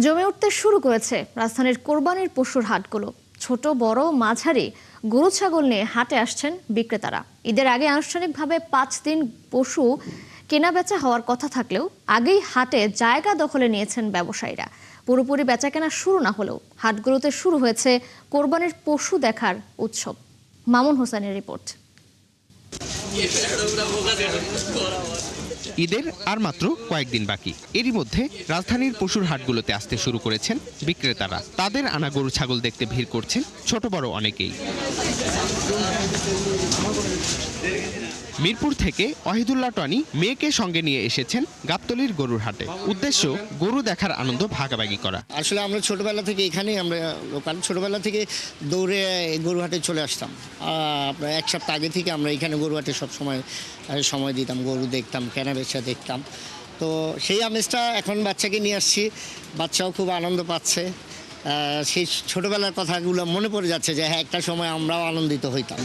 জমে উঠতে শুরু করেছে রাজধানীর কোরবানির পশুর হাটগুলো। ছোট বড় মাঝারি গরু ছাগল নিয়ে হাটে আসছেন বিক্রেতারা। ঈদের আগে আনুষ্ঠানিকভাবে 5 দিন পশু কেনাবেচা হওয়ার কথা থাকলেও আগেই হাটে জায়গা দখলে নিয়েছেন ব্যবসায়ীরা। পুরোপুরি বেচাকেনা শুরু না হলেও হাটগুলোতে শুরু হয়েছে কোরবানির পশু দেখার উৎসব। মামুন হোসেনের রিপোর্ট। ঈদের আর মাত্র কয়েকদিন বাকি, এরই মধ্যে রাজধানীর পশুর হাটগুলোতে আসতে শুরু করেছেন বিক্রেতারা। তাদের আনা গরু ছাগল দেখতে ভিড় করছেন ছোট বড় অনেকেই। মিরপুর থেকে ওয়াহিদুল্লাহ টনি মেয়েকে সঙ্গে নিয়ে এসেছেন গাবতলীর গরুর হাটে। উদ্দেশ্য গরু দেখার আনন্দ ভাগাভাগি করা। আসলে আমরা ছোটবেলা থেকে এখানেই আমরা লোকাল, ছোটবেলা থেকে দৌড়ে গরু হাটে চলে আসতাম। আপনার এক সপ্তাহ আগে থেকে আমরা এখানে গরু হাটে সবসময় সময় দিতাম, গরু দেখতাম, কেনা বেচা দেখতাম। তো সেই আমেজটা এখন বাচ্চাকে নিয়ে আসছি, বাচ্চাও খুব আনন্দ পাচ্ছে। সেই ছোটবেলার কথাগুলো মনে পড়ে যাচ্ছে যে হ্যাঁ, একটা সময় আমরাও আনন্দিত হইতাম।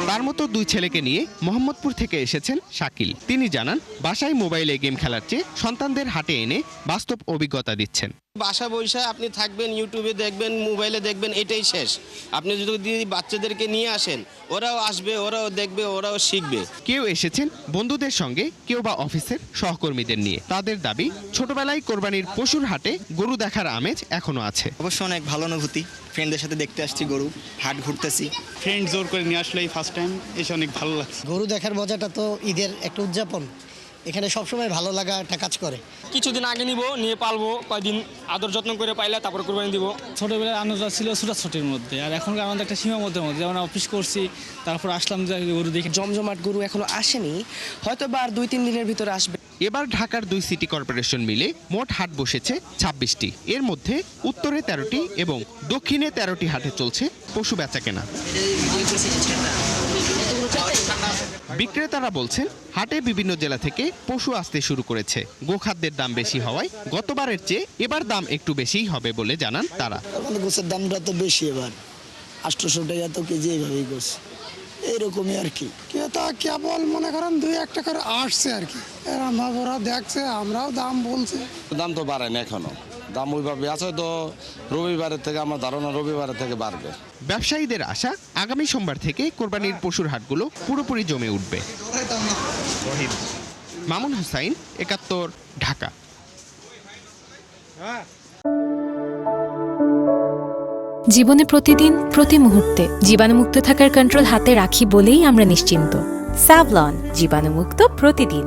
তার মতো দুই ছেলেকে নিয়ে মোহাম্মদপুর থেকে এসেছেন শাকিল। তিনি জানান, বাসায় মোবাইলে গেম খেলার চেয়ে সন্তানদের হাটে এনে বাস্তব অভিজ্ঞতা দিচ্ছেন। বাসা বৈশা আপনি থাকবেন, ইউটিউবে দেখবেন, মোবাইলে দেখবেন, এটাই শেষ। আপনি যদি বাচ্চাদেরকে নিয়ে আসেন, ওরাও আসবে, ওরাও দেখবে, ওরাও শিখবে। কেউ এসেছেন বন্ধুদের সঙ্গে, কেউ বা অফিসের সহকর্মীদের নিয়ে। তাদের দাবি, ছোটবেলায় কোরবানির পশুর হাটে গরু দেখার আমেজ এখনো আছে। অবশ্য অনেক ভালো অনুভূতি। ফ্রেন্ডদের সাথে দেখতে আসছি, গরু হাট ঘুরতেছি। ফ্রেন্ড জোর করে নিয়ে আসলে এই ফার্স্ট টাইম এসে অনেক ভালো লাগছে। গরু দেখার মজাটা তো ঈদের একটা উদযাপন, এখানে সবসময় ভালো লাগা একটা কাজ করে। কিছুদিন আগে নিব, নিয়ে পালবো, কয়েকদিন আদর যত্ন করে পাইলে তারপর কোরবানি দিব। ছোটবেলার আনন্দ ছিল ছোটাছুটির মধ্যে, আর এখনকার আমাদের একটা সীমাবদ্ধের মধ্যে। যেমন অফিস করছি, তারপর আসলাম যে গরু দেখে। জমজমাট গরু এখনো আসেনি, হয়তো বা আর 2-3 দিনের ভিতরে আসবে। এবার ঢাকার 2 সিটি কর্পোরেশন মিলে মোট হাট বসেছে 26টি। এর মধ্যে উত্তরে 13টি এবং দক্ষিণে 13টি হাটে চলছে পশু বেচাকেনা। বিক্রেতারা বলছেন, হাটে বিভিন্ন জেলা থেকে পশু আসতে শুরু করেছে। গোখাদ্যের দাম বেশি হওয়ায় গতবারের চেয়ে এবার দাম একটু বেশিই হবে বলে জানান তারা। গোছের দামটা তো বেশি, এবার 800 টাকা তো কেজি এইভাবেই করছে, এইরকমই আর কি। তা কেবল মনে করেন 2-1 করে আসছে আর কি। ওরা দেখছে, আমরাও দাম বলছে। দাম তো বাড়ে না এখনো, দাম ওইভাবে আছে। তো রবিবারের থেকে আমার ধারণা রবিবারের থেকে বাড়বে। ব্যবসায়ীদের আশা, আগামী সোমবার থেকে কোরবানির পশুর হাটগুলো পুরোপুরি জমে উঠবে। মামুন হোসাইন, 71, ঢাকা। জীবনে প্রতিদিন প্রতি মুহূর্তে জীবাণুমুক্ত থাকার কন্ট্রোল হাতে রাখি বলেই আমরা নিশ্চিন্ত। স্যাভলন, জীবাণুমুক্ত প্রতিদিন।